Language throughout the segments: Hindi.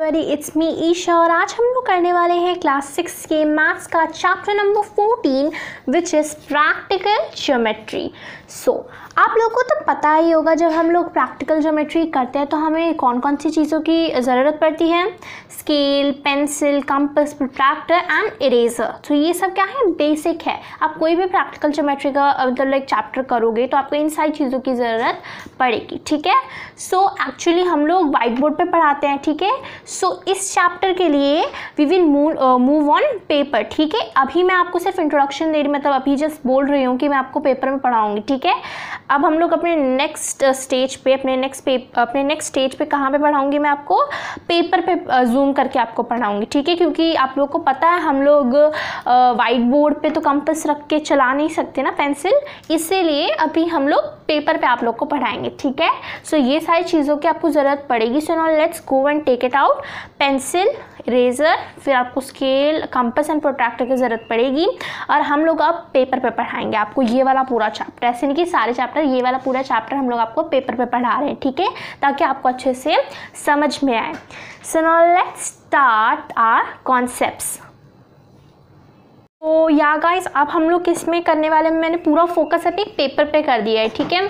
इट्स मी ईशा और आज हम लोग करने वाले हैं क्लास 6 के मैथ्स का chapter number 14 which is practical geometry. आप लोगों को तो पता ही होगा जब हम लोग प्रैक्टिकल ज्योमेट्री करते हैं तो हमें कौन कौन सी चीज़ों की ज़रूरत पड़ती है। Scale, pencil, compass, protractor and eraser. तो ये सब क्या है, बेसिक है। आप कोई भी प्रैक्टिकल ज्योमेट्री का मतलब चैप्टर करोगे तो आपको इन सारी चीज़ों की ज़रूरत पड़ेगी, ठीक है। एक्चुअली हम लोग वाइट बोर्ड पे पढ़ाते हैं, ठीक है। इस चैप्टर के लिए we will move on paper, ठीक है। अभी मैं आपको सिर्फ इंट्रोडक्शन दे रही, मतलब अभी जस्ट बोल रही हूँ कि मैं आपको पेपर में पढ़ाऊँगी, ठीक है। अब हम लोग अपने नेक्स्ट स्टेज पे अपने नेक्स्ट स्टेज पे कहाँ पे पढ़ाऊँगी, मैं आपको पेपर पे जूम करके आपको पढ़ाऊँगी, ठीक है। क्योंकि आप लोग को पता है हम लोग वाइट बोर्ड पे तो कंपास रख के चला नहीं सकते ना पेंसिल, इसीलिए अभी हम लोग पेपर पे आप लोग को पढ़ाएंगे, ठीक है। ये सारी चीज़ों की आपको ज़रूरत पड़ेगी। So now let's go and take it out. Pencil, eraser, फिर आपको स्केल, कंपास एंड प्रोट्रैक्टर की ज़रूरत पड़ेगी और हम लोग अब पेपर पे पढ़ाएंगे आपको ये वाला पूरा चैप्टर। ऐसे नहीं कि सारे चैप्टर, ये वाला पूरा चैप्टर हम लोग आपको पेपर पे पढ़ा रहे हैं, ठीक है, ताकि आपको अच्छे से समझ में आए। So now let's start our concepts. तो या गाइस, अब हम लोग किसमें करने वाले हैं, मैंने पूरा फोकस अभी पेपर पे कर दिया है, ठीक है।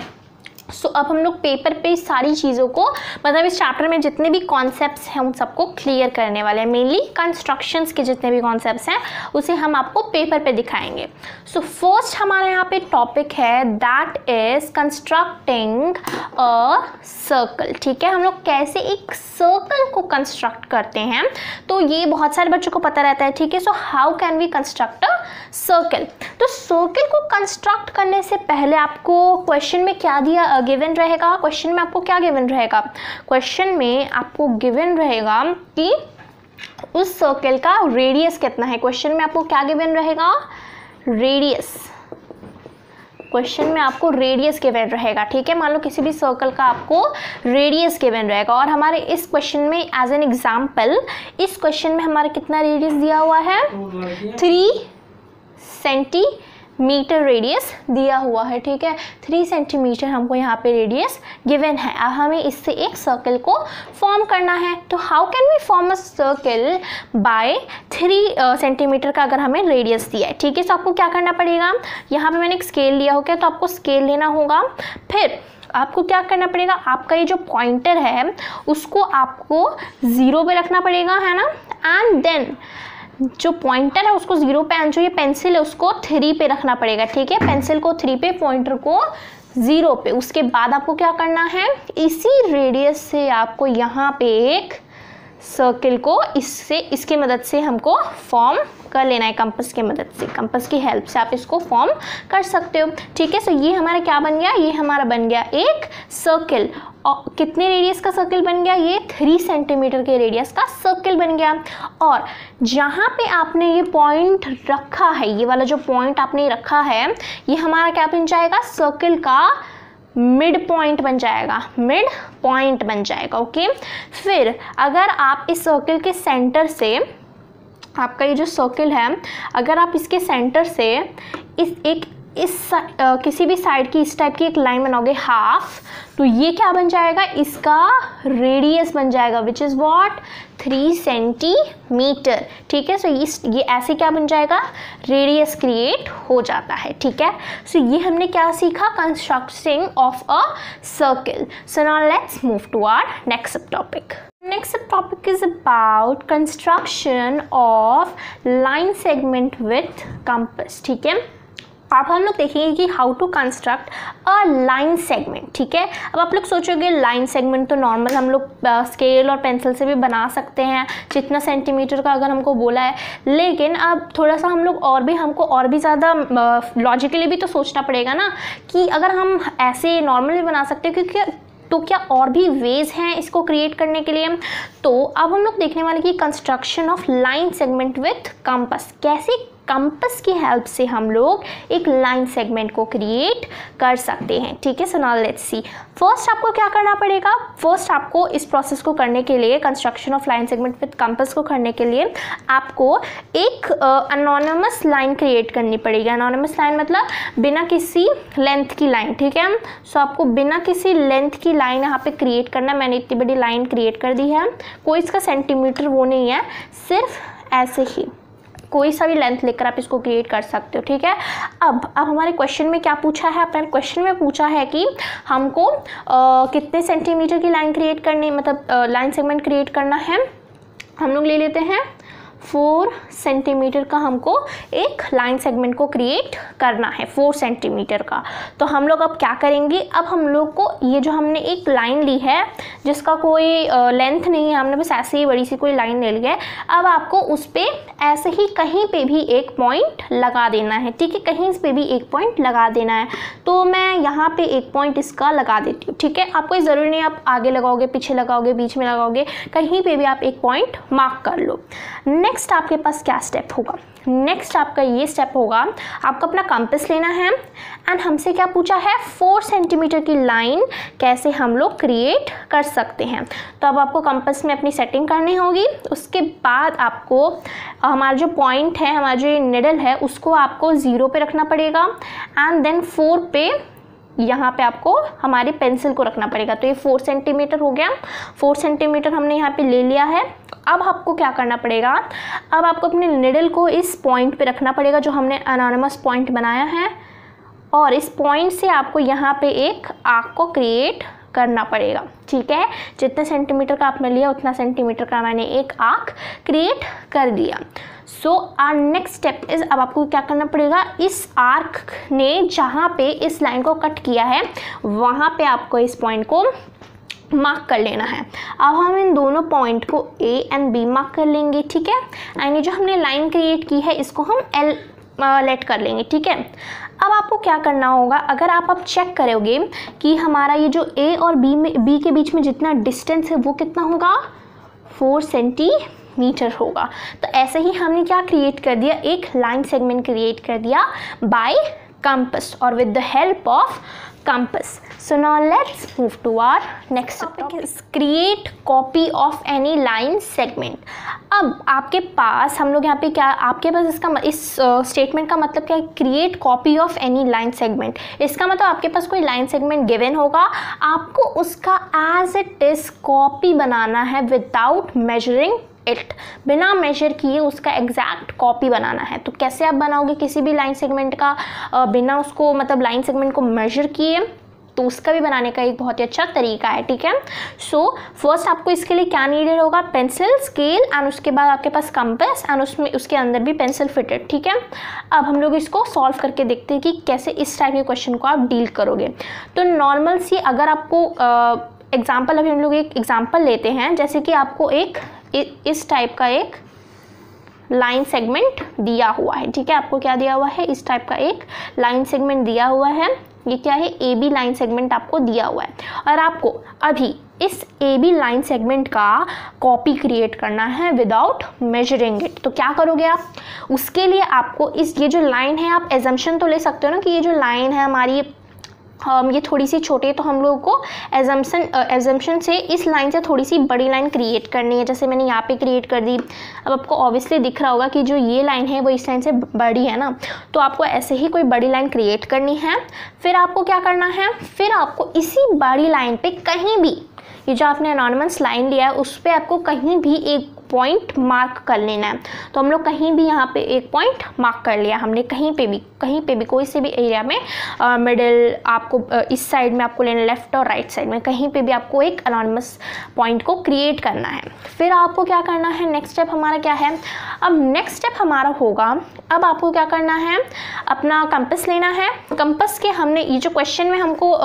अब हम लोग पेपर पे सारी चीज़ों को, मतलब इस चैप्टर में जितने भी कॉन्सेप्ट्स हैं उन सबको क्लियर करने वाले हैं। मेनली कंस्ट्रक्शंस के जितने भी कॉन्सेप्ट्स हैं उसे हम आपको पेपर पे दिखाएंगे। फर्स्ट हमारा यहाँ पे टॉपिक है that is constructing a circle, ठीक है। हम लोग कैसे एक सर्कल को कंस्ट्रक्ट करते हैं, तो ये बहुत सारे बच्चों को पता रहता है, ठीक है। How can we construct a circle. तो सर्कल को कंस्ट्रक्ट करने से पहले आपको क्वेश्चन में क्या दिया गिवन रहेगा, क्वेश्चन में आपको क्या गिवन रहेगा, क्वेश्चन में आपको गिवन रहेगा कि उस सर्कल का रेडियस कितना है। क्वेश्चन में आपको क्या गिवन रहेगा, रेडियस। क्वेश्चन में आपको रेडियस गिवन रहेगा, ठीक है। मान लो किसी भी सर्कल का आपको रेडियस गिवन रहेगा और हमारे इस क्वेश्चन में एज एन एग्जाम्पल इस क्वेश्चन में हमारा कितना रेडियस दिया हुआ है, 3 सेंटीमीटर रेडियस दिया हुआ है, ठीक है। 3 सेंटीमीटर हमको यहाँ पे रेडियस गिवन है। अब हमें इससे एक सर्कल को फॉर्म करना है। तो how can we form a circle by 3 centimetre का अगर हमें रेडियस दिया है, ठीक है। आपको क्या करना पड़ेगा, यहाँ पे मैंने एक स्केल लिया होगा तो आपको स्केल लेना होगा। फिर आपको क्या करना पड़ेगा, आपका ये जो पॉइंटर है उसको आपको 0 पे रखना पड़ेगा, है ना। एंड देन जो पॉइंटर है उसको 0 पे, जो ये पेंसिल है उसको 3 पे रखना पड़ेगा, ठीक है। पेंसिल को 3 पे, पॉइंटर को 0 पे। उसके बाद आपको क्या करना है, इसी रेडियस से आपको यहाँ पे एक सर्कल को इसकी मदद से हमको फॉर्म कर लेना है, कंपास की मदद से, कंपास की हेल्प से आप इसको फॉर्म कर सकते हो, ठीक है। ये हमारा क्या बन गया, ये हमारा बन गया एक सर्कल। और कितने रेडियस का सर्कल बन गया, ये 3 सेंटीमीटर के रेडियस का सर्कल बन गया। और जहाँ पे आपने ये पॉइंट रखा है, ये वाला जो पॉइंट आपने रखा है, ये हमारा क्या बन जाएगा, सर्कल का मिड पॉइंट बन जाएगा, मिड पॉइंट बन जाएगा, ओके। फिर अगर आप इस सर्कल के सेंटर से, आपका ये जो सर्कल है, अगर आप इसके सेंटर से किसी भी साइड की इस टाइप की एक लाइन बनाओगे हाफ, तो ये क्या बन जाएगा, इसका रेडियस बन जाएगा विच इज़ व्हाट, 3 सेंटीमीटर, ठीक है। ये ऐसे क्या बन जाएगा, रेडियस क्रिएट हो जाता है, ठीक है। ये हमने क्या सीखा, constructing of a circle. So now let's move to our next topic. Next topic is about construction of line segment with compass, ठीक है। अब हम लोग देखेंगे कि how to construct a line segment, ठीक है। अब आप लोग सोचोगे लाइन सेगमेंट तो नॉर्मल हम लोग स्केल और पेंसिल से भी बना सकते हैं, जितना सेंटीमीटर का अगर हमको बोला है, लेकिन अब थोड़ा सा हमको और भी ज़्यादा लॉजिकली भी तो सोचना पड़ेगा ना कि अगर हम ऐसे नॉर्मली बना सकते हैं, क्योंकि तो क्या और भी वेज हैं इसको क्रिएट करने के लिए। तो अब हम लोग देखने वाले कि construction of line segment with compass, कैसे कंपास की हेल्प से हम लोग एक लाइन सेगमेंट को क्रिएट कर सकते हैं। ठीक है, so now let's C. First आपको क्या करना पड़ेगा, फर्स्ट आपको इस प्रोसेस को करने के लिए, construction of line segment with compass को करने के लिए आपको एक एनोनिमस लाइन क्रिएट करनी पड़ेगी। एनोनिमस लाइन मतलब बिना किसी लेंथ की लाइन। ठीक है, सो आपको बिना किसी लेंथ की लाइन यहाँ पे क्रिएट करना है। मैंने इतनी बड़ी लाइन क्रिएट कर दी है, कोई इसका सेंटीमीटर वो नहीं है, सिर्फ ऐसे ही कोई सा भी लेंथ लेकर आप इसको क्रिएट कर सकते हो। ठीक है, अब हमारे क्वेश्चन में क्या पूछा है, अपने क्वेश्चन में पूछा है कि हमको कितने सेंटीमीटर की लाइन क्रिएट करनी, मतलब लाइन सेगमेंट क्रिएट करना है। हम लोग ले लेते हैं 4 सेंटीमीटर का हमको एक लाइन सेगमेंट को क्रिएट करना है, 4 सेंटीमीटर का। तो हम लोग अब क्या करेंगे, अब हम लोग को ये जो हमने एक लाइन ली है जिसका कोई लेंथ नहीं है, हमने बस ऐसे ही बड़ी सी कोई लाइन ले ली है, अब आपको उस पर ऐसे ही कहीं पे भी एक पॉइंट लगा देना है। ठीक है, कहीं पे भी एक पॉइंट लगा देना है। तो मैं यहाँ पे एक पॉइंट इसका लगा देती हूँ। ठीक है, आपको ज़रूरी नहीं आप आगे लगाओगे, पीछे लगाओगे, बीच में लगाओगे, कहीं पे भी आप एक पॉइंट मार्क कर लो। नेक्स्ट आपके पास क्या स्टेप होगा, नेक्स्ट आपका ये स्टेप होगा, आपको अपना कंपास लेना है एंड हमसे क्या पूछा है, 4 सेंटीमीटर की लाइन कैसे हम लोग क्रिएट कर सकते हैं। तो अब आपको कंपास में अपनी सेटिंग करनी होगी। उसके बाद आपको हमारा जो पॉइंट है, हमारा जो निडल है, उसको आपको 0 पे रखना पड़ेगा एंड देन 4 पे यहाँ पे आपको हमारी पेंसिल को रखना पड़ेगा। तो ये 4 सेंटीमीटर हो गया, 4 सेंटीमीटर हमने यहाँ पे ले लिया है। अब आपको क्या करना पड़ेगा, अब आपको अपने निडल को इस पॉइंट पे रखना पड़ेगा जो हमने एनोनिमस पॉइंट बनाया है, और इस पॉइंट से आपको यहाँ पे एक आर्क को क्रिएट करना पड़ेगा। ठीक है, जितने सेंटीमीटर का आपने लिया उतना सेंटीमीटर का मैंने एक आर्क क्रिएट कर दिया। So our next step is, अब आपको क्या करना पड़ेगा, इस आर्क ने जहाँ पे इस लाइन को कट किया है वहाँ पे आपको इस पॉइंट को मार्क कर लेना है। अब हम इन दोनों पॉइंट को A एंड B मार्क कर लेंगे। ठीक है, एंड ये जो हमने लाइन क्रिएट की है इसको हम L लेट कर लेंगे। ठीक है, अब आपको क्या करना होगा, अगर आप चेक करोगे कि हमारा ये जो A और B के बीच में जितना डिस्टेंस है वो कितना होगा, 4 सेंटीमीटर होगा। तो ऐसे ही हमने क्या क्रिएट कर दिया, एक लाइन सेगमेंट क्रिएट कर दिया बाय कंपास और with the help of compass. So now let's move to our next topic is create copy of any line segment. अब आपके पास हम लोग यहाँ पे क्या, आपके पास इसका इस स्टेटमेंट का मतलब क्या है, create copy of any line segment. इसका मतलब आपके पास कोई लाइन सेगमेंट गिवन होगा, आपको उसका एज इट इज कॉपी बनाना है विदाउट मेजरिंग इट, बिना मेजर किए उसका एग्जैक्ट कॉपी बनाना है। तो कैसे आप बनाओगे किसी भी लाइन सेगमेंट का बिना उसको, मतलब लाइन सेगमेंट को मेजर किए, तो उसका भी बनाने का एक बहुत ही अच्छा तरीका है। ठीक है, सो फर्स्ट आपको इसके लिए क्या नीडेड होगा, पेंसिल, स्केल एंड उसके बाद आपके पास कंपास एंड उसमें उसके अंदर भी पेंसिल फिटेड। ठीक है, अब हम लोग इसको सॉल्व करके देखते हैं कि कैसे इस टाइप के क्वेश्चन को आप डील करोगे। तो नॉर्मल सी, अगर आपको एग्जाम्पल, अभी हम लोग एक एग्जाम्पल लेते हैं, जैसे कि आपको एक इस टाइप का एक लाइन सेगमेंट दिया हुआ है। ठीक है, आपको क्या दिया हुआ है, इस टाइप का एक लाइन सेगमेंट दिया हुआ है। ये क्या है, AB लाइन सेगमेंट आपको दिया हुआ है और आपको अभी इस AB लाइन सेगमेंट का कॉपी क्रिएट करना है विदाउट मेजरिंग इट। तो क्या करोगे आप, उसके लिए आपको ये जो लाइन है, आप एजम्पशन तो ले सकते हो ना कि ये जो लाइन है हमारी ये थोड़ी सी छोटी है, तो हम लोगों को एजम्पशन से इस लाइन से थोड़ी सी बड़ी लाइन क्रिएट करनी है। जैसे मैंने यहाँ पे क्रिएट कर दी। अब आपको ऑब्वियसली दिख रहा होगा कि जो ये लाइन है वो इस लाइन से बड़ी है ना, तो आपको ऐसे ही कोई बड़ी लाइन क्रिएट करनी है। फिर आपको क्या करना है, फिर आपको इसी बड़ी लाइन पे कहीं भी, ये जो आपने एनोनिमस लाइन लिया है उस पर आपको कहीं भी एक पॉइंट मार्क कर लेना है। तो हम लोग कहीं भी यहाँ पे एक पॉइंट मार्क कर लिया हमने, कहीं पे भी कोई से भी एरिया में, मिडिल आपको इस साइड में आपको लेना, लेफ्ट और राइट साइड में कहीं पे भी आपको एक एनोनिमस पॉइंट को क्रिएट करना है। फिर आपको क्या करना है, नेक्स्ट स्टेप हमारा क्या है, अब नेक्स्ट स्टेप हमारा होगा, अब आपको क्या करना है, अपना कंपास लेना है। कंपास के हमने ये जो क्वेश्चन में हमको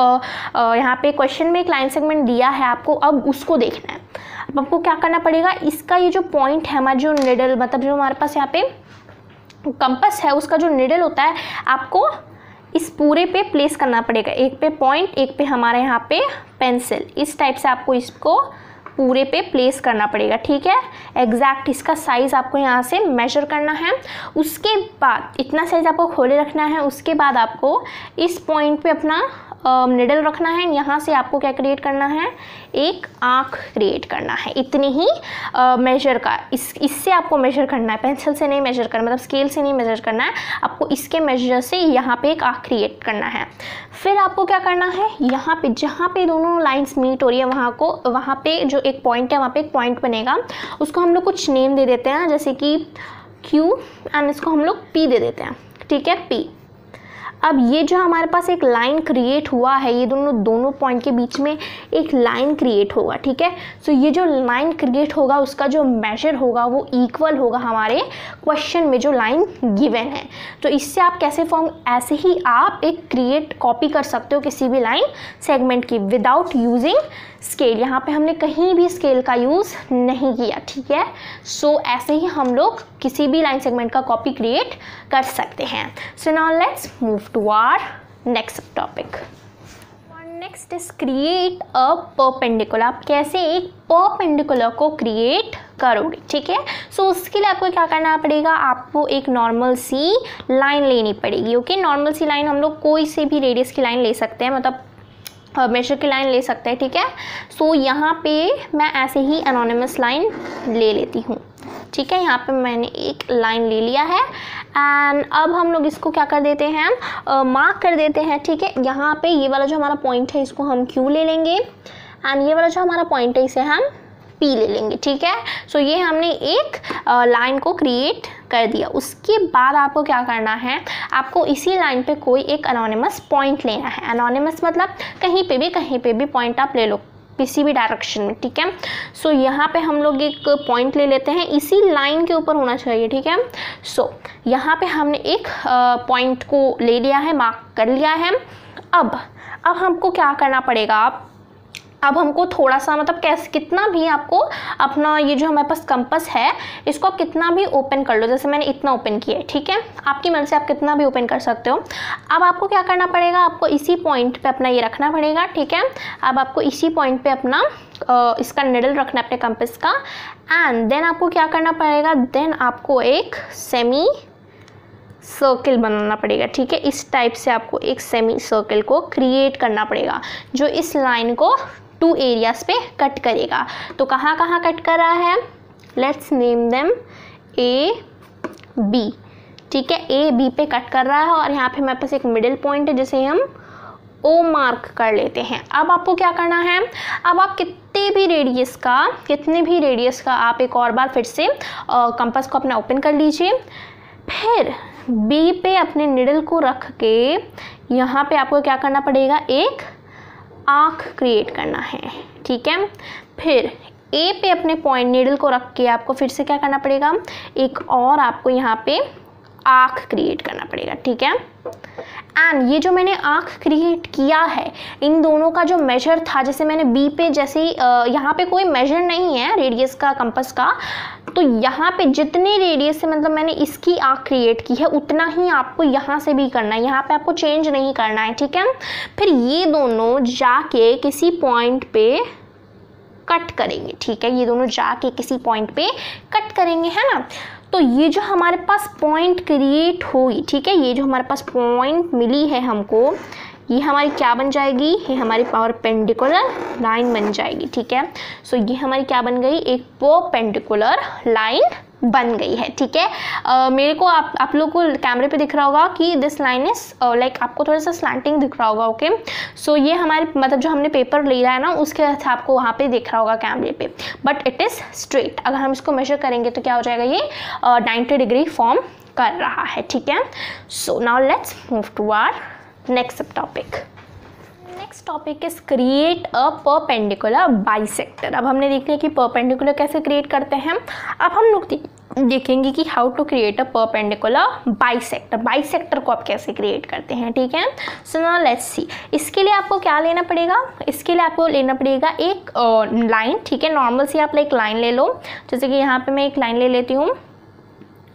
यहाँ पे क्वेश्चन में एक लाइन सेगमेंट दिया है आपको, अब उसको देखना है। अब आपको क्या करना पड़ेगा, इसका ये जो पॉइंट है, हमारा जो निडल, मतलब जो हमारे पास यहाँ पे कंपास है उसका जो निडल होता है, आपको इस पूरे पे प्लेस करना पड़ेगा। एक पे पॉइंट, एक पे हमारे यहाँ पे पेंसिल, इस टाइप से आपको इसको पूरे पे प्लेस करना पड़ेगा, ठीक है। एग्जैक्ट इसका साइज़ आपको यहाँ से मेजर करना है। उसके बाद इतना साइज़ आपको खोले रखना है। उसके बाद आपको इस पॉइंट पे अपना निडल रखना है। यहाँ से आपको क्या क्रिएट करना है, एक आँख क्रिएट करना है। इतनी ही मेजर का इससे आपको मेजर करना है, पेंसिल से नहीं मेजर करना, मतलब स्केल से नहीं मेजर करना है, आपको इसके मेजर से यहाँ पे एक आँख क्रिएट करना है। फिर आपको क्या करना है, यहाँ पे जहाँ पे दोनों लाइंस मीट हो रही है वहाँ पे जो एक पॉइंट है, वहाँ पे एक पॉइंट बनेगा, उसको हम लोग कुछ नेम दे देते हैं, जैसे कि Q एंड इसको हम लोग P दे देते हैं, ठीक है, P। अब ये जो हमारे पास एक लाइन क्रिएट हुआ है, ये दोनों पॉइंट के बीच में एक लाइन क्रिएट होगा, ठीक है। सो ये जो लाइन क्रिएट होगा उसका जो मेजर होगा वो इक्वल होगा हमारे क्वेश्चन में जो लाइन गिवन है। तो इससे आप कैसे ऐसे ही आप एक कॉपी कर सकते हो किसी भी लाइन सेगमेंट की विदाउट यूजिंग स्केल। यहाँ पे हमने कहीं भी स्केल का यूज़ नहीं किया, ठीक है। सो ऐसे ही हम लोग किसी भी लाइन सेगमेंट का कॉपी क्रिएट कर सकते हैं। So now let's move to our next topic. Next is create a perpendicular. आप कैसे एक परपेंडिकुलर को क्रिएट करोगे, ठीक है। सो उसके लिए आपको क्या करना पड़ेगा, आपको एक नॉर्मल सी लाइन लेनी पड़ेगी, ओके। नॉर्मल सी लाइन हम लोग कोई से भी रेडियस की लाइन ले सकते हैं, मतलब मेजर की लाइन ले सकते हैं, ठीक है। सो यहाँ पे मैं ऐसे ही एनोनिमस लाइन ले लेती हूँ, ठीक है। यहाँ पे मैंने एक लाइन ले लिया है एंड अब हम लोग इसको क्या कर देते हैं, मार्क कर देते हैं, ठीक है। यहाँ पे ये वाला जो हमारा पॉइंट है इसको हम Q ले लेंगे एंड ये वाला जो हमारा पॉइंट है इसे हम P ले लेंगे, ठीक है। सो ये हमने एक लाइन को क्रिएट कर दिया। उसके बाद आपको क्या करना है, आपको इसी लाइन पे कोई एक एनोनिमस पॉइंट लेना है। एनोनिमस मतलब कहीं पे भी पॉइंट आप ले लो किसी भी डायरेक्शन में, ठीक है। सो यहाँ पे हम लोग एक पॉइंट ले लेते हैं, इसी लाइन के ऊपर होना चाहिए, ठीक है। सो यहाँ पे हमने एक पॉइंट को ले लिया है, मार्क कर लिया है। अब हमको क्या करना पड़ेगा, अब हमको थोड़ा सा मतलब कितना भी आपको अपना ये जो हमारे पास कंपास है इसको आप कितना भी ओपन कर लो, जैसे मैंने इतना ओपन किया है, ठीक है। आपकी मर्जी से आप कितना भी ओपन कर सकते हो। अब आपको क्या करना पड़ेगा, आपको इसी पॉइंट पे अपना ये रखना पड़ेगा, ठीक है। अब आपको इसी पॉइंट पे अपना इसका निडल रखना है अपने कंपास का एंड देन आपको क्या करना पड़ेगा, देन आपको एक सेमी सर्किल बनाना पड़ेगा, ठीक है। इस टाइप से आपको एक सेमी सर्किल को क्रिएट करना पड़ेगा जो इस लाइन को 2 एरियाज पे कट करेगा। तो कहाँ कहाँ कट कर रहा है, let's name them A B, ठीक है। A B पे कट कर रहा है और यहाँ पे हमारे पास एक मिडिल पॉइंट है जिसे हम O मार्क कर लेते हैं। अब आपको क्या करना है, अब आप कितने भी रेडियस का आप एक और बार फिर से कंपास को अपना ओपन कर लीजिए। फिर B पे अपने निडल को रख के यहाँ पे आपको क्या करना पड़ेगा, एक आँख क्रिएट करना है, ठीक है। फिर A पे अपने पॉइंट निडल को रख के आपको फिर से क्या करना पड़ेगा, एक और आपको यहाँ पे आँख क्रिएट करना पड़ेगा, ठीक है। एंड ये जो मैंने आँख क्रिएट किया है इन दोनों का जो मेजर था, जैसे मैंने B पे जैसे यहाँ पे कोई मेजर नहीं है रेडियस का कंपास का, तो यहाँ पे जितने रेडियस से मतलब मैंने इसकी आँख क्रिएट की है उतना ही आपको यहाँ से भी करना है, यहाँ पे आपको चेंज नहीं करना है, ठीक है। फिर ये दोनों जाके किसी पॉइंट पे कट करेंगे, ठीक है। ये दोनों जाके किसी पॉइंट पे कट करेंगे, है ना। तो ये जो हमारे पास पॉइंट क्रिएट हुई, ठीक है, ये जो हमारे पास पॉइंट मिली है हमको, ये हमारी क्या बन जाएगी, ये हमारी परपेंडिकुलर लाइन बन जाएगी, ठीक है। सो ये हमारी क्या बन गई, एक परपेंडिकुलर लाइन बन गई है, ठीक है। मेरे को आप लोग को कैमरे पे दिख रहा होगा कि दिस लाइन इज लाइक आपको थोड़ा सा स्लैंटिंग दिख रहा होगा, ओके। सो ये हमारे मतलब जो हमने पेपर लिया है ना उसके आपको वहाँ पे दिख रहा होगा कैमरे पे, बट इट इज़ स्ट्रेट। अगर हम इसको मेजर करेंगे तो क्या हो जाएगा, ये 90 डिग्री फॉर्म कर रहा है, ठीक है। So now let's move to our next topic. Next topic is create a perpendicular bisector. अब हमने देख लिया कि परपेंडिकुलर कैसे क्रिएट करते हैं। अब हम लोग देखेंगे कि how to create a perpendicular bisector. Bisector को आप कैसे क्रिएट करते हैं, ठीक है। So now let's see. इसके लिए आपको क्या लेना पड़ेगा, इसके लिए आपको लेना पड़ेगा एक लाइन, ठीक है। नॉर्मल सी आप एक लाइन ले लो, जैसे कि यहाँ पे मैं एक लाइन ले लेती हूँ,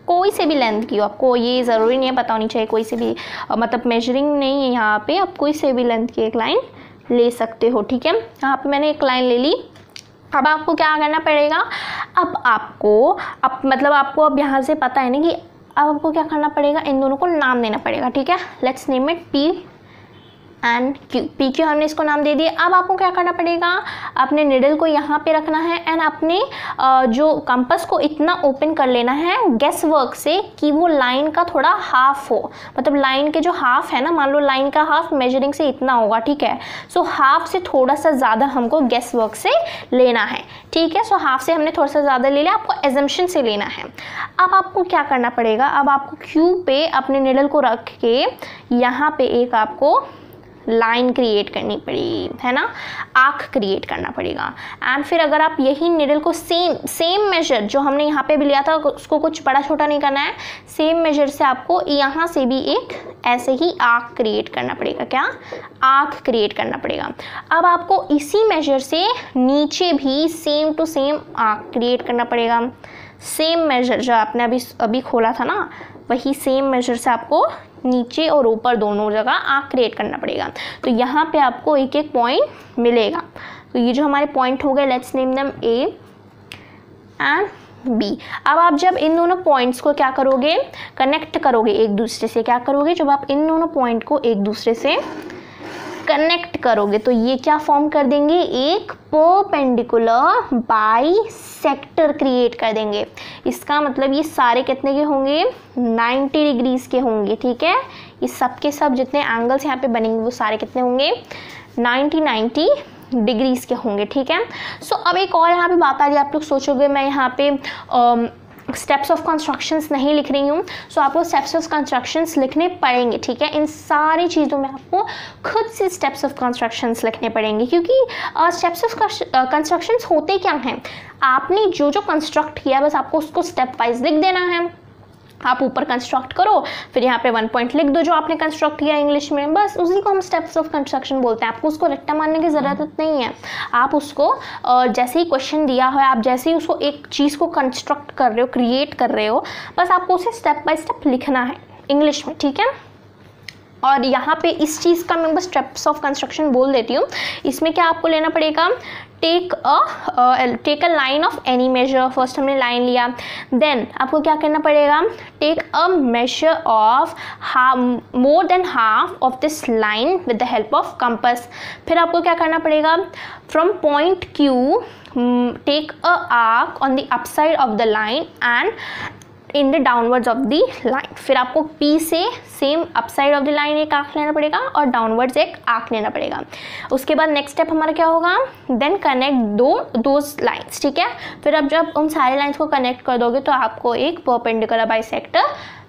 कोई से भी लेंथ की हो, आपको ये ज़रूरी नहीं है पता होनी चाहिए, कोई से भी मतलब मेजरिंग नहीं है यहाँ पे, आप कोई से भी लेंथ की एक लाइन ले सकते हो, ठीक है। यहाँ पे मैंने एक लाइन ले ली अब आपको क्या करना पड़ेगा, आपको अब यहाँ से पता है ना कि अब आपको क्या करना पड़ेगा, इन दोनों को नाम देना पड़ेगा, ठीक है। Let's name it P and Q। PQ हमने इसको नाम दे दिया। अब आपको क्या करना पड़ेगा, अपने निडल को यहाँ पे रखना है एंड अपने जो कंपास को इतना ओपन कर लेना है गेस वर्क से कि वो लाइन का थोड़ा हाफ हो, मतलब लाइन के जो हाफ है ना, मान लो लाइन का हाफ मेजरिंग से इतना होगा, ठीक है। सो हाफ से थोड़ा सा ज़्यादा हमको गेस वर्क से लेना है, ठीक है। सो हाफ से हमने थोड़ा सा ज़्यादा ले लिया, आपको एजम्पशन से लेना है। अब आपको क्या करना पड़ेगा, अब आपको Q पे अपने निडल को रख के यहाँ पे एक आपको लाइन क्रिएट करनी पड़ेगी, है ना, आर्क क्रिएट करना पड़ेगा। एंड फिर अगर आप यही निडल को सेम मेजर जो हमने यहाँ पे भी लिया था उसको कुछ बड़ा छोटा नहीं करना है, सेम मेजर से आपको यहाँ से भी एक ऐसे ही आर्क क्रिएट करना पड़ेगा। क्या, आर्क क्रिएट करना पड़ेगा। अब आपको इसी मेजर से नीचे भी same to same arc create करना पड़ेगा। सेम मेजर जो आपने अभी खोला था ना, वही सेम मेजर से आपको नीचे और ऊपर दोनों जगह आर्क क्रिएट करना पड़ेगा। तो यहाँ पे आपको एक एक पॉइंट मिलेगा। तो ये जो हमारे पॉइंट हो गए, let's name them A and B। अब आप जब इन दोनों पॉइंट्स को क्या करोगे, कनेक्ट करोगे एक दूसरे से, क्या करोगे, जब आप इन दोनों पॉइंट को एक दूसरे से कनेक्ट करोगे तो ये क्या फॉर्म कर देंगे, एक परपेंडिकुलर बाइसेक्टर क्रिएट कर देंगे। इसका मतलब ये सारे कितने के होंगे, 90 डिग्रीज के होंगे, ठीक है। ये सब के सब जितने एंगल्स यहाँ पे बनेंगे वो सारे कितने होंगे, 90 डिग्रीज के होंगे, ठीक है। सो अब एक और यहाँ पे बात आ रही है, आप लोग सोचोगे मैं यहाँ पे स्टेप्स ऑफ कंस्ट्रक्शंस नहीं लिख रही हूँ। सो आपको स्टेप्स ऑफ कंस्ट्रक्शंस लिखने पड़ेंगे, ठीक है। इन सारी चीज़ों में आपको खुद से स्टेप्स ऑफ कंस्ट्रक्शंस लिखने पड़ेंगे, क्योंकि स्टेप्स ऑफ कंस्ट्रक्शंस होते क्या हैं, आपने जो जो कंस्ट्रक्ट किया बस आपको उसको स्टेप वाइज लिख देना है। आप ऊपर कंस्ट्रक्ट करो, फिर यहाँ पे 1 पॉइंट लिख दो जो आपने कंस्ट्रक्ट किया इंग्लिश में, बस उसी को हम स्टेप्स ऑफ कंस्ट्रक्शन बोलते हैं। आपको उसको रट्टा मारने की ज़रूरत नहीं है। आप उसको जैसे ही क्वेश्चन दिया है, आप जैसे ही उसको एक चीज़ को कंस्ट्रक्ट कर रहे हो, क्रिएट कर रहे हो, बस आपको उसे स्टेप बाय स्टेप लिखना है इंग्लिश में, ठीक है। और यहाँ पे इस चीज़ का मैं बस स्टेप्स ऑफ कंस्ट्रक्शन बोल देती हूँ। इसमें क्या आपको लेना पड़ेगा, take a line of any measure. First हमने लाइन लिया, देन आपको क्या करना पड़ेगा, take a measure of more than half of this line with the help of compass. फिर आपको क्या करना पड़ेगा, from point Q take a arc on the upside of the line and in the downwards of the line. फिर आपको P से same upside of the line एक आर्क लेना पड़ेगा और डाउनवर्ड्स एक आर्क लेना पड़ेगा। उसके बाद नेक्स्ट स्टेप हमारा क्या होगा, देन कनेक्ट दोज लाइन्स, ठीक है। फिर अब जब उन सारे लाइन्स को कनेक्ट कर दोगे तो आपको एक परपेंडिकुलर बाइसेक्टर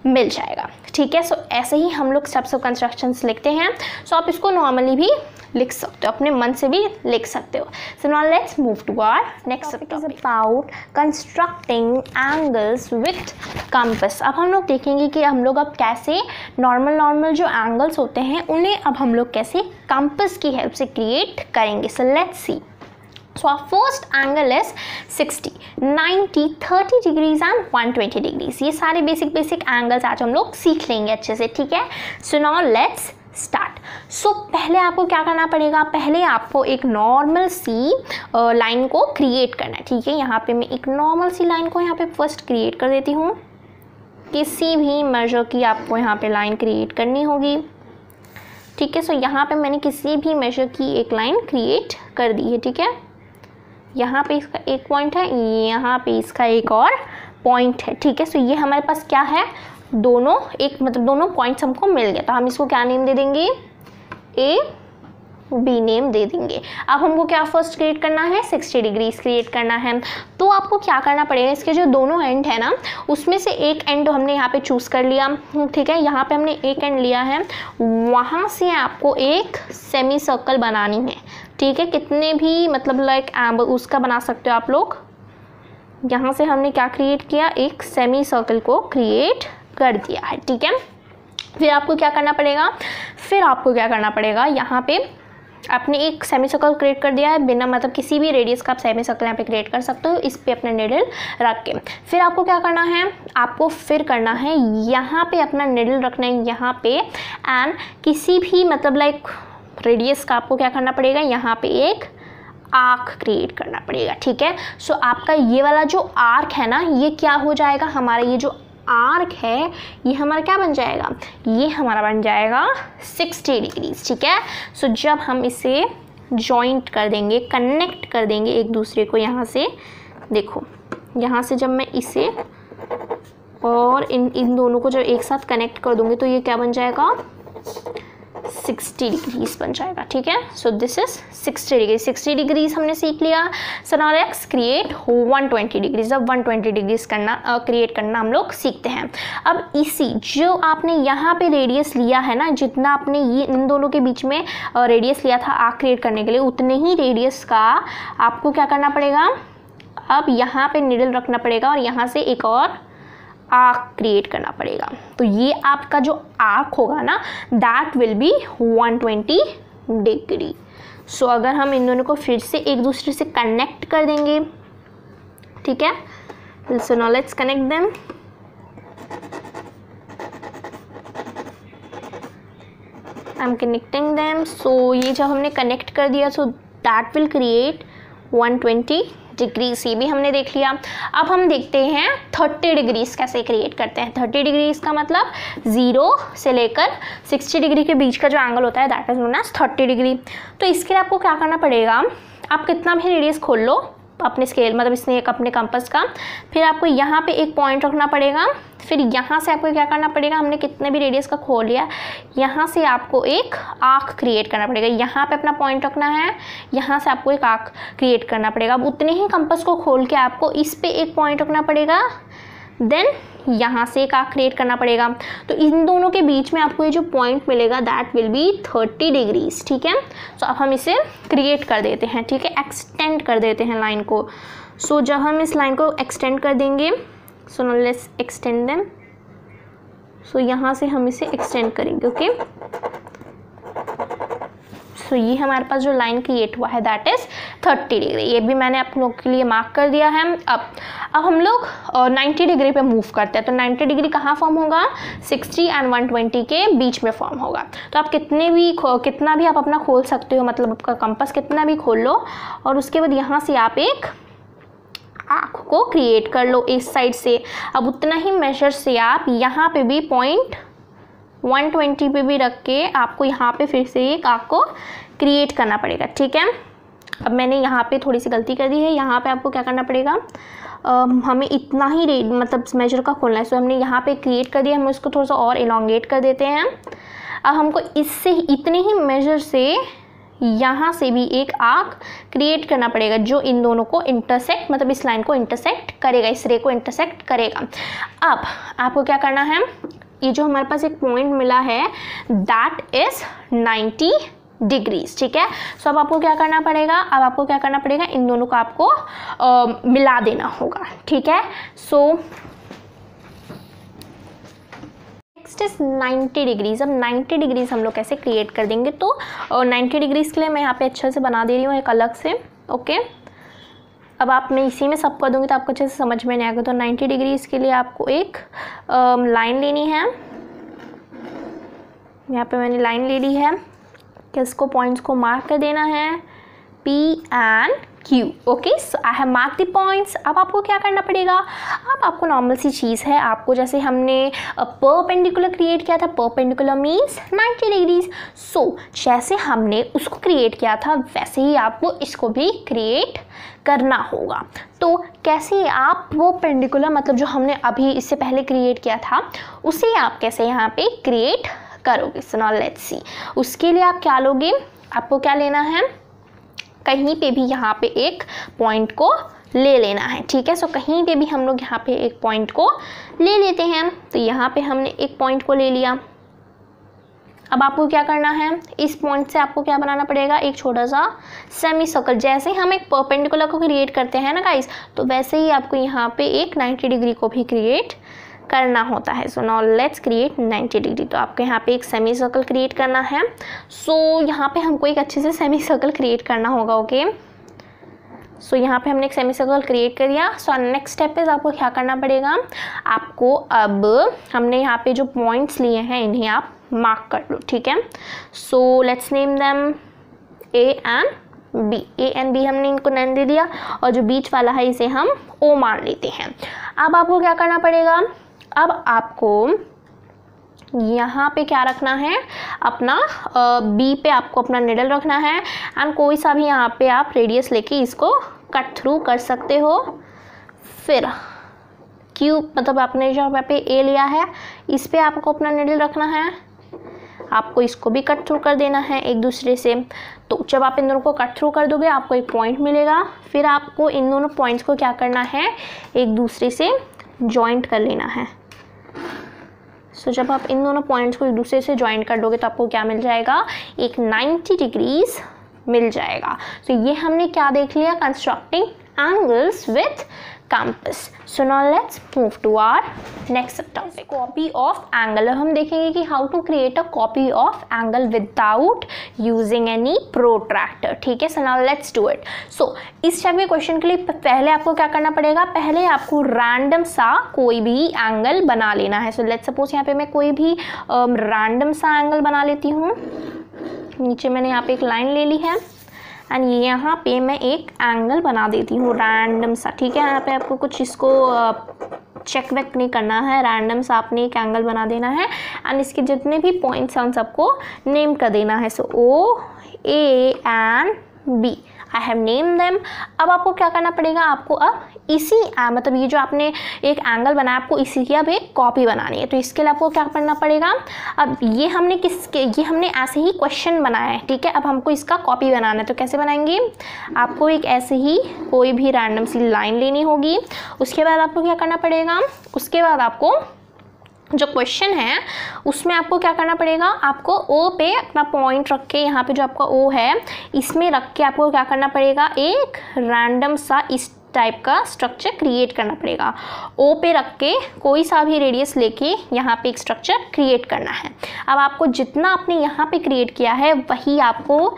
मिल जाएगा, ठीक है। सो ऐसे ही हम लोग स्टेप्स ऑफ कंस्ट्रक्शंस लिखते हैं। सो आप इसको नॉर्मली भी लिख सकते हो, अपने मन से भी लिख सकते हो। So now let's move to our next topic about constructing angles with compass. अब हम लोग देखेंगे कि हम लोग अब कैसे नॉर्मल जो एंगल्स होते हैं उन्हें अब हम लोग कैसे कंपास की हेल्प से क्रिएट करेंगे। So let's see. So our first angle is 60, 90, 30 degrees and 120 degrees। ये सारे बेसिक एंगल्स आज हम लोग सीख लेंगे अच्छे से, ठीक है। So now let's start. So पहले आपको क्या करना पड़ेगा, पहले आपको एक नॉर्मल सी लाइन को क्रिएट करना है, ठीक है। यहाँ पे मैं एक नॉर्मल सी लाइन को यहाँ पे फर्स्ट क्रिएट कर देती हूँ। किसी भी मेजर की आपको यहाँ पे लाइन क्रिएट करनी होगी, ठीक है। सो यहाँ पे मैंने किसी भी मेजर की एक लाइन क्रिएट कर दी है, ठीक है। यहाँ पे इसका एक पॉइंट है, यहाँ पे इसका एक और पॉइंट है, ठीक है। सो ये हमारे पास क्या है, दोनों एक मतलब दोनों पॉइंट्स हमको मिल गया। तो हम इसको क्या नेम दे देंगे, A B नेम दे देंगे। अब हमको क्या फर्स्ट क्रिएट करना है, 60 डिग्रीज क्रिएट करना है। तो आपको क्या करना पड़ेगा, इसके जो दोनों एंड है ना, उसमें से एक एंड हमने यहाँ पे चूज़ कर लिया, ठीक है। यहाँ पे हमने एक एंड लिया है, वहाँ से आपको एक सेमी सर्कल बनानी है, ठीक है। कितने भी मतलब लाइक उसका बना सकते हो आप लोग। यहाँ से हमने क्या क्रिएट किया, एक सेमी सर्कल को क्रिएट कर दिया है, ठीक है। फिर आपको क्या करना पड़ेगा, यहाँ पे आपने एक सेमी सर्कल क्रिएट कर दिया है, बिना मतलब किसी भी रेडियस का आप सेमी सर्कल यहाँ पे क्रिएट कर सकते हो, इस पे अपना निडल रख के। फिर आपको क्या करना है, आपको फिर करना है यहाँ पे अपना निडल रखना है यहाँ पे, एंड किसी भी मतलब लाइक रेडियस का आपको क्या करना पड़ेगा, यहाँ पे एक आर्क क्रिएट करना पड़ेगा, ठीक है। सो आपका ये वाला जो आर्क है ना, ये क्या हो जाएगा, हमारा ये जो आर्क है ये हमारा क्या बन जाएगा, ये हमारा बन जाएगा 60 डिग्रीज, ठीक है। सो जब हम इसे जॉइंट कर देंगे, कनेक्ट कर देंगे एक दूसरे को, यहाँ से देखो, यहाँ से जब मैं इसे और इन दोनों को जब एक साथ कनेक्ट कर दूंगी तो ये क्या बन जाएगा, 60 डिग्रीज बन जाएगा, ठीक है। So this is 60 degree, 60 degrees हमने सीख लिया। सो नाउ लेट्स क्रिएट 120 डिग्रीज। अब 120 डिग्रीज करना क्रिएट करना हम लोग सीखते हैं। अब इसी जो आपने यहाँ पे रेडियस लिया है ना, जितना आपने ये इन दोनों के बीच में रेडियस लिया था आर्क क्रिएट करने के लिए, उतने ही रेडियस का आपको क्या करना पड़ेगा, अब यहाँ पे निडल रखना पड़ेगा और यहाँ से एक और आर्क क्रिएट करना पड़ेगा। तो ये आपका जो आर्क होगा ना, दैट विल बी 120 डिग्री। सो अगर हम इन दोनों को फिर से एक दूसरे से कनेक्ट कर देंगे, ठीक है। So now let's connect them. I am connecting them. So ये जब हमने कनेक्ट कर दिया, so that will create 120 degrees, ये भी हमने देख लिया। अब हम देखते हैं 30 डिग्रीज कैसे क्रिएट करते हैं। 30 डिग्रीज का मतलब 0 से लेकर 60 डिग्री के बीच का जो एंगल होता है, that is known as 30 degree. तो इसके लिए आपको क्या करना पड़ेगा, आप कितना भी रेडियस खोल लो अपने स्केल, मतलब इसने एक अपने कंपास का, फिर आपको यहाँ पे एक पॉइंट रखना पड़ेगा, फिर यहाँ से आपको क्या करना पड़ेगा, हमने कितने भी रेडियस का खोल लिया, यहाँ से आपको एक आर्क क्रिएट करना पड़ेगा, यहाँ पे अपना पॉइंट रखना है, यहाँ से आपको एक आर्क क्रिएट करना पड़ेगा। अब उतने ही कंपास को खोल के आपको इस पे एक पॉइंट रखना पड़ेगा, देन यहाँ से एक आर्क क्रिएट करना पड़ेगा। तो इन दोनों के बीच में आपको ये जो पॉइंट मिलेगा, दैट विल बी 30 डिग्रीज, ठीक है। सो अब हम इसे क्रिएट कर देते हैं, ठीक है, एक्सटेंड कर देते हैं लाइन को। सो जब हम इस लाइन को एक्सटेंड कर देंगे, so now let's extend them. So यहाँ से हम इसे एक्सटेंड करेंगे, ओके। सो ये हमारे पास जो लाइन क्रिएट हुआ है, दैट इज 30 डिग्री। ये भी मैंने आप लोग के लिए मार्क कर दिया है। अब हम लोग 90 डिग्री पे मूव करते हैं। तो 90 डिग्री कहाँ फॉर्म होगा, 60 एंड 120 के बीच में फॉर्म होगा। तो आप कितना भी आप अपना खोल सकते हो, मतलब आपका कंपास कितना भी खोल लो, और उसके बाद यहाँ से आप एक आर्क को क्रिएट कर लो इस साइड से। अब उतना ही मेजर से आप यहाँ पे भी पॉइंट 120 पे भी रख के आपको यहाँ पे फिर से एक आर्क को क्रिएट करना पड़ेगा, ठीक है। अब मैंने यहाँ पे थोड़ी सी गलती कर दी है, यहाँ पे आपको क्या करना पड़ेगा, हमें इतना ही मतलब मेजर का खोलना है। सो हमने यहाँ पे क्रिएट कर दिया, हम इसको थोड़ा सा और इलोंगेट कर देते हैं। अब हमको इससे इतने ही मेजर से यहाँ से भी एक आर्क क्रिएट करना पड़ेगा, जो इन दोनों को इंटरसेक्ट, मतलब इस लाइन को इंटरसेक्ट करेगा, इस रे को इंटरसेक्ट करेगा। अब आपको क्या करना है, ये जो हमारे पास एक पॉइंट मिला है, दैट इज 90 डिग्रीज, ठीक है। सो अब आपको क्या करना पड़ेगा, इन दोनों को आपको मिला देना होगा, ठीक है। So next is 90 degrees. अब 90 डिग्रीज हम लोग कैसे क्रिएट कर देंगे, तो 90 डिग्रीज के लिए मैं यहाँ पे अच्छे से बना दे रही हूँ एक अलग से, ओके। अब आप मैं इसी में सब कर दूँगी तो आपको अच्छे से समझ में नहीं आएगा। तो 90 डिग्रीज के लिए आपको एक लाइन लेनी है, यहाँ पे मैंने लाइन ले ली है, किसको पॉइंट्स को मार्क कर देना है, P and Q, okay. So I have mark the points. अब आपको क्या करना पड़ेगा, अब आपको नॉर्मल सी चीज़ है, आपको जैसे हमने परपेंडिकुलर क्रिएट किया था, परपेंडिकुलर मीन्स 90 डिग्रीज। सो जैसे हमने उसको क्रिएट किया था, वैसे ही आपको इसको भी क्रिएट करना होगा। तो कैसे आप वो पेंडिकुलर, मतलब जो हमने अभी इससे पहले क्रिएट किया था, उसे आप कैसे यहाँ पे क्रिएट करोगे। सो नाउ लेट्स सी। उसके लिए आप क्या लोगे, आपको क्या लेना है, कहीं पे भी यहाँ पे एक पॉइंट को ले लेना है, ठीक है। सो कहीं पे भी हम लोग यहाँ पे एक पॉइंट को ले लेते हैं। तो यहाँ पे हमने एक पॉइंट को ले लिया। अब आपको क्या करना है, इस पॉइंट से आपको क्या बनाना पड़ेगा, एक छोटा सा सेमी सर्कल। जैसे हम एक परपेंडिकुलर को क्रिएट करते हैं ना गाइस, तो वैसे ही आपको यहाँ पे एक 90 डिग्री को भी क्रिएट करना होता है। So now let's create 90 degree. तो आपको यहाँ पे एक सेमी सर्कल क्रिएट करना है। सो यहाँ पे हमको एक अच्छे से सेमी सर्कल क्रिएट करना होगा, ओके। सो यहाँ पे हमने एक सेमी सर्कल क्रिएट कर दिया। सो नेक्स्ट स्टेप इज आपको क्या करना पड़ेगा, आपको अब हमने यहाँ पे जो पॉइंट्स लिए हैं इन्हें आप मार्क कर लो, ठीक है। So let's name them A and B, A and B हमने इनको नेम दे दिया और जो बीच वाला है इसे हम ओ मान लेते हैं। अब आपको क्या करना पड़ेगा, अब आपको यहाँ पे क्या रखना है, अपना बी पे आपको अपना निडल रखना है एंड कोई सा भी यहाँ पे आप रेडियस लेके इसको कट थ्रू कर सकते हो। फिर क्यूब मतलब आपने जो यहाँ पे ए लिया है इस पे आपको अपना निडल रखना है, आपको इसको भी कट थ्रू कर देना है एक दूसरे से। तो जब आप इन दोनों को कट थ्रू कर दोगे आपको एक पॉइंट मिलेगा, फिर आपको इन दोनों पॉइंट्स को क्या करना है, एक दूसरे से जॉइंट कर लेना है। सो जब आप इन दोनों पॉइंट्स को एक दूसरे से जॉइंट कर दोगे तो आपको क्या मिल जाएगा, एक 90 डिग्रीज मिल जाएगा। तो ये हमने क्या देख लिया, constructing angles with compass. So now let's move to our next subtopic, copy of angle. हम देखेंगे कि how to create a copy of angle without using any protractor, ठीक है। So now let's do it. So इस टाइप के क्वेश्चन के लिए पहले आपको क्या करना पड़ेगा, पहले आपको रैंडम सा कोई भी एंगल बना लेना है। So let's suppose यहाँ पे मैं कोई भी रैंडम सा एंगल बना लेती हूँ। नीचे मैंने यहाँ पे एक लाइन ले ली है एंड यहाँ पे मैं एक एंगल बना देती हूँ रैंडम सा, ठीक है। यहाँ पे आपको कुछ इसको चेक वेक नहीं करना है, रैंडम सा आपने एक एंगल बना देना है एंड इसके जितने भी पॉइंट्स हैं उन सबको नेम कर देना है। So O, A and B, I have name them. अब आपको क्या करना पड़ेगा, आपको अब इसी मतलब ये जो आपने एक एंगल बनाया आपको इसी की अब एक कॉपी बनानी है। तो इसके लिए आपको क्या करना पड़ेगा, अब ये हमने ऐसे ही क्वेश्चन बनाया है, ठीक है। अब हमको इसका कॉपी बनाना है, तो कैसे बनाएंगे, आपको एक ऐसे ही कोई भी रैंडम सी लाइन लेनी होगी। उसके बाद आपको क्या करना पड़ेगा, उसके बाद आपको जो क्वेश्चन है उसमें आपको क्या करना पड़ेगा, आपको ओ पे अपना पॉइंट रख के, यहाँ पे जो आपका ओ है इसमें रख के आपको क्या करना पड़ेगा, एक रैंडम सा इस टाइप का स्ट्रक्चर क्रिएट करना पड़ेगा। ओ पे रख के कोई सा भी रेडियस लेके यहाँ पे एक स्ट्रक्चर क्रिएट करना है। अब आपको जितना आपने यहाँ पे क्रिएट किया है वही आपको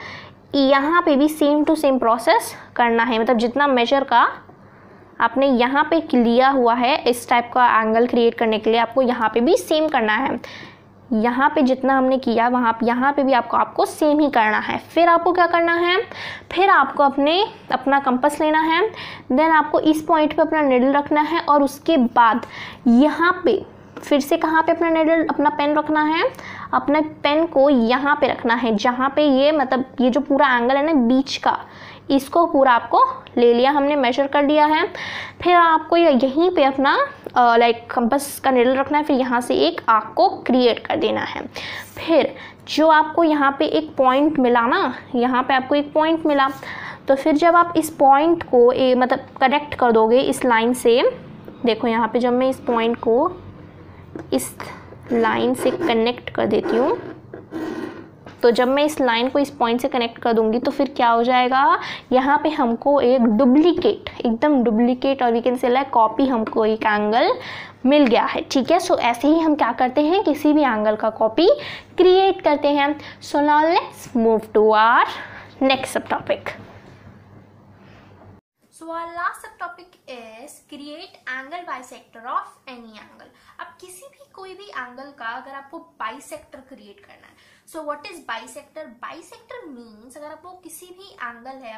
यहाँ पे भी सेम टू सेम प्रोसेस करना है। मतलब जितना मेजर का आपने यहाँ पे लिया हुआ है इस टाइप का एंगल क्रिएट करने के लिए आपको यहाँ पे भी सेम करना है। यहाँ पे जितना हमने किया वहाँ यहाँ पे भी आपको सेम ही करना है। फिर आपको क्या करना है, फिर आपको अपना कंपास लेना है, देन आपको इस पॉइंट पे अपना निडल रखना है और उसके बाद यहाँ पे फिर से कहाँ पे अपना निडल अपना पेन रखना है, अपना पेन को यहाँ पे रखना है जहाँ पे ये मतलब ये जो पूरा एंगल है ना बीच का, इसको पूरा आपको ले लिया हमने, मेजर कर लिया है। फिर आपको यहीं पे अपना लाइक कंपास का निडल रखना है, फिर यहाँ से एक आर्क को क्रिएट कर देना है। फिर जो आपको यहाँ पे एक पॉइंट मिला ना, यहाँ पे आपको एक पॉइंट मिला, तो फिर जब आप इस पॉइंट को मतलब कनेक्ट कर दोगे इस लाइन से, देखो यहाँ पे जब मैं इस पॉइंट को इस लाइन से कनेक्ट कर देती हूँ, तो जब मैं इस लाइन को इस पॉइंट से कनेक्ट कर दूंगी तो फिर क्या हो जाएगा, यहाँ पे हमको एक डुप्लीकेट, एकदम डुप्लीकेट और we can say like copy हमको एक एंगल मिल गया है, ठीक है। सो ऐसे ही हम क्या करते हैं, किसी भी एंगल का कॉपी क्रिएट करते हैं। So now let's move to our next subtopic. So our last subtopic is create angle bisector of any angle. अब किसी भी कोई भी एंगल का अगर आपको बाइसेक्टर क्रिएट करना है, so what is bisector? Bisector means अगर आपको किसी भी एंगल है,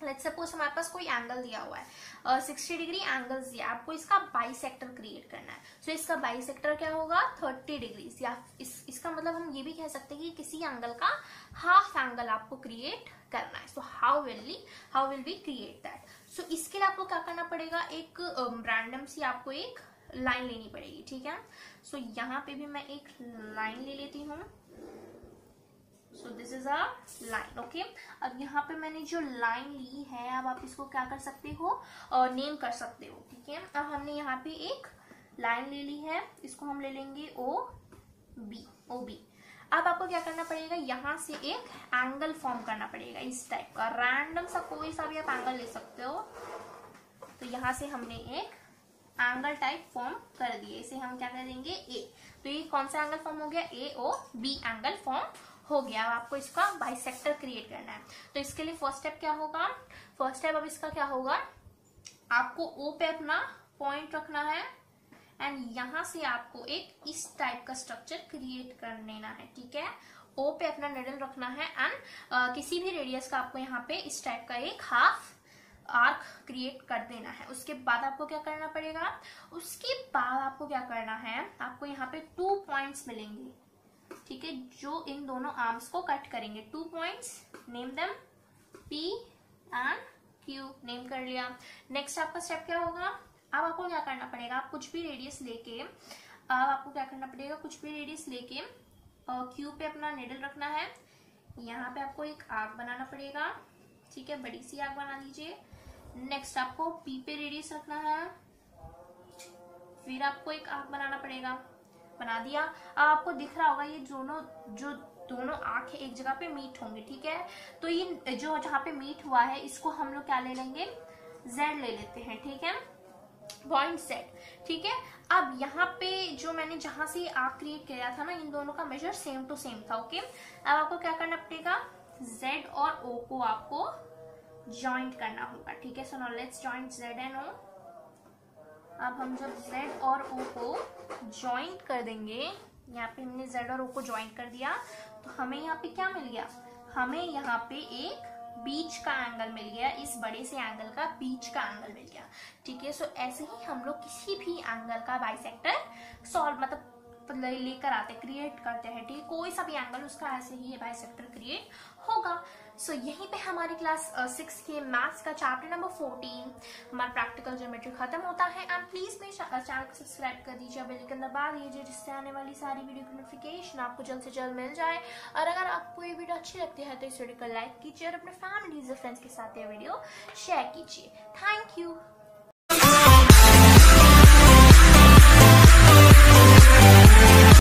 लेट्स सपोज हमारे पास कोई एंगल दिया हुआ है 60 डिग्री एंगल दिया, आपको इसका बाइसेक्टर क्रिएट करना है। सो इसका बाइसेक्टर क्या होगा, 30 डिग्री, या इसका मतलब हम ये भी कह सकते हैं कि किसी एंगल का हाफ एंगल आपको क्रिएट करना है। So how will we create that? So इसके लिए आपको क्या करना पड़ेगा, एक रैंडम सी आपको एक लाइन लेनी पड़ेगी, ठीक है। सो यहाँ पे भी मैं एक लाइन ले लेती हूँ। So this is a line, okay. अब यहाँ पे मैंने जो लाइन ली है, अब आप इसको क्या कर सकते हो, नेम कर सकते हो, ठीक है। अब हमने यहाँ पे एक लाइन ले ली है, इसको हम ले लेंगे ओ बी। अब आपको क्या करना पड़ेगा, यहाँ से एक एंगल फॉर्म करना पड़ेगा इस टाइप का, रैंडम सा कोई सा भी आप एंगल ले सकते हो। तो यहाँ से हमने एक एंगल टाइप फॉर्म कर दिए, इसे हम क्या कर देंगे, ए। तो ये कौन सा एंगल फॉर्म हो गया, ए ओ बी एंगल फॉर्म हो गया। अब आपको इसका बाइसेक्टर क्रिएट करना है, तो इसके लिए फर्स्ट स्टेप क्या होगा, फर्स्ट स्टेप अब इसका क्या होगा, आपको ओ पे अपना पॉइंट रखना है एंड यहाँ से आपको एक इस टाइप का स्ट्रक्चर क्रिएट कर लेना है, ठीक है। O पे अपना निडल रखना है एंड किसी भी रेडियस का आपको यहाँ पे इस टाइप का एक हाफ आर्क क्रिएट कर देना है। उसके बाद आपको क्या करना पड़ेगा, उसके बाद आपको क्या करना है, आपको यहाँ पे 2 पॉइंट्स मिलेंगे, ठीक है, जो इन दोनों आर्म्स को कट करेंगे। 2 points, name them P and Q, name कर लिया। नेक्स्ट आपका स्टेप क्या होगा, अब आपको क्या करना पड़ेगा, आप कुछ भी रेडियस लेके, अब आपको क्या करना पड़ेगा, कुछ भी रेडियस लेके Q पे अपना निडल रखना है। यहाँ पे आपको एक आर्क बनाना पड़ेगा, ठीक है, बड़ी सी आर्क बना लीजिए। नेक्स्ट आपको P पे रेडियस रखना है, फिर आपको एक आर्क बनाना पड़ेगा, बना दिया। अब आपको दिख रहा होगा ये दोनों आंखें एक जगह पे मीट होंगे, ठीक है। तो ये जो जहाँ पे मीट हुआ है इसको हम लोग क्या ले लेंगे, Z ले लेते हैं, ठीक है, पॉइंट Z, ठीक है। अब यहाँ पे जो मैंने जहां से आर्क क्रिएट किया था ना, इन दोनों का मेजर सेम टू सेम था, ओके। अब आपको क्या करना पड़ेगा, Z और O को आपको ज्वाइंट करना होगा, ठीक है। So now let's joint Z and O। अब हम जब Z और O को ज्वाइंट कर देंगे, यहाँ पे हमने Z और O को ज्वाइंट कर दिया, तो हमें यहाँ पे क्या मिल गया, हमें यहाँ पे एक बीच का एंगल मिल गया, इस बड़े से एंगल का बीच का एंगल मिल गया, ठीक है। सो ऐसे ही हम लोग किसी भी एंगल का बाइसेक्टर सॉल्व मतलब लेकर आते, क्रिएट करते हैं, ठीक है। कोई सा भी एंगल उसका ऐसे ही बाइसेक्टर क्रिएट होगा। सो यहीं पे हमारी क्लास 6 के मैथ्स का चैप्टर नंबर 14 हमारा प्रैक्टिकल ज्योमेट्री खत्म होता है। एंड प्लीज मेरे चैनल को सब्सक्राइब कर दीजिए, बेल आइकन दबा दीजिए, जिससे आने वाली सारी वीडियो की नोटिफिकेशन आपको जल्द से जल्द मिल जाए। और अगर आपको ये वीडियो अच्छी लगती है तो इस वीडियो को लाइक कीजिए और अपने फैमिलीज और फ्रेंड्स के साथ ये वीडियो शेयर कीजिए। Thank you.